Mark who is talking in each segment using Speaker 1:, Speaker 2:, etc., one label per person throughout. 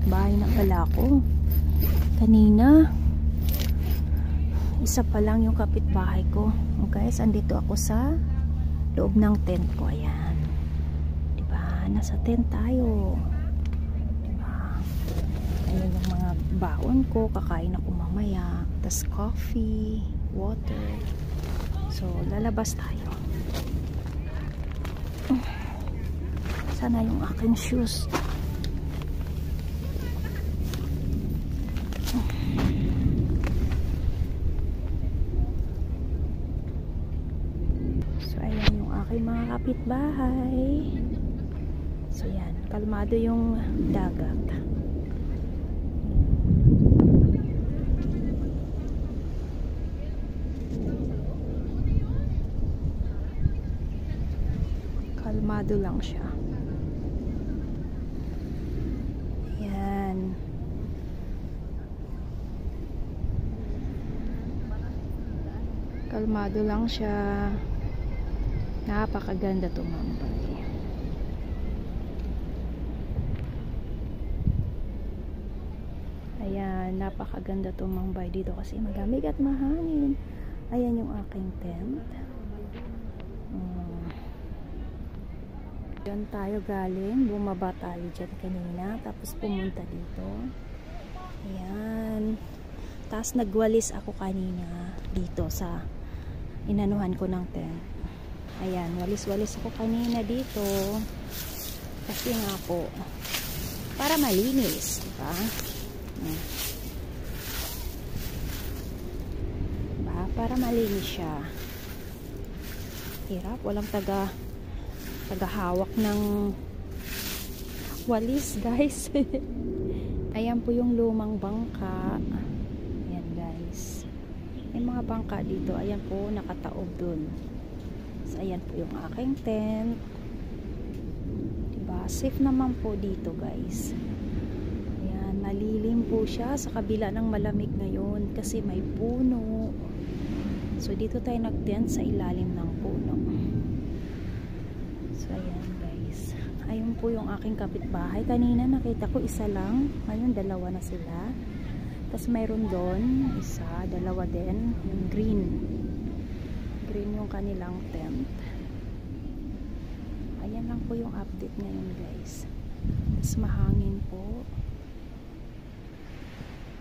Speaker 1: kapitbahay na pala ako. Kanina, isa pa lang yung kapitbahay ko. O guys, andito ako sa loob ng tent ko. Ayan. Diba? Nasa tent tayo. Diba? Ayan yung mga baon ko. Kakain ako mamaya. Tas coffee, water. So, lalabas tayo. Sana yung aking shoes. So, ayan yung aking mga kapitbahay. So, yan. Kalmado yung dagat. Kalmado lang siya. Ayan. Kalmado lang siya. Napakaganda tumambay. Ayan, napakaganda tumambay dito kasi malamig at mahangin. Ayan yung aking tent. Diyan tayo galing. Bumaba tayo dyan kanina. Tapos pumunta dito. Ayan. Tapos nagwalis ako kanina dito sa inanuhan ko ng tent. Ayan. Walis-walis ako kanina dito. Kasi nga po, para malinis. Diba? Diba? Para malinis siya. Hirap. Walang tagahawak ng walis, guys. Ayan po yung lumang bangka. Ayan, guys. May mga bangka dito. Ayan po, nakataob dun. So, ayan po yung aking tent. Diba? Safe naman po dito, guys. Ayan, malilim po siya sa kabila ng malamig ngayon kasi may puno. So, dito tayo nag-tent sa ilalim ng puno. So, ayan guys. Ayun po yung aking kapitbahay. Kanina nakita ko isa lang. Ngayon dalawa na sila. Tapos mayroon doon isa, dalawa din. Yung green. Green yung kanilang tent. Ayan lang po yung update ngayon guys. Tapos mahangin po.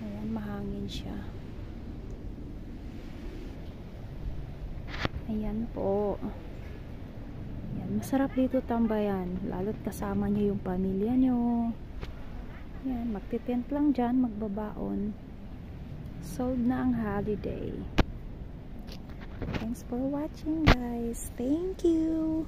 Speaker 1: Ayan, mahangin siya. Ayan po. Yan, masarap dito tambayan, lalo't kasama nyo yung pamilya nyo. Yan, magtitent lang dyan, magbabaon. Sold na ang holiday. Thanks for watching guys. Thank you.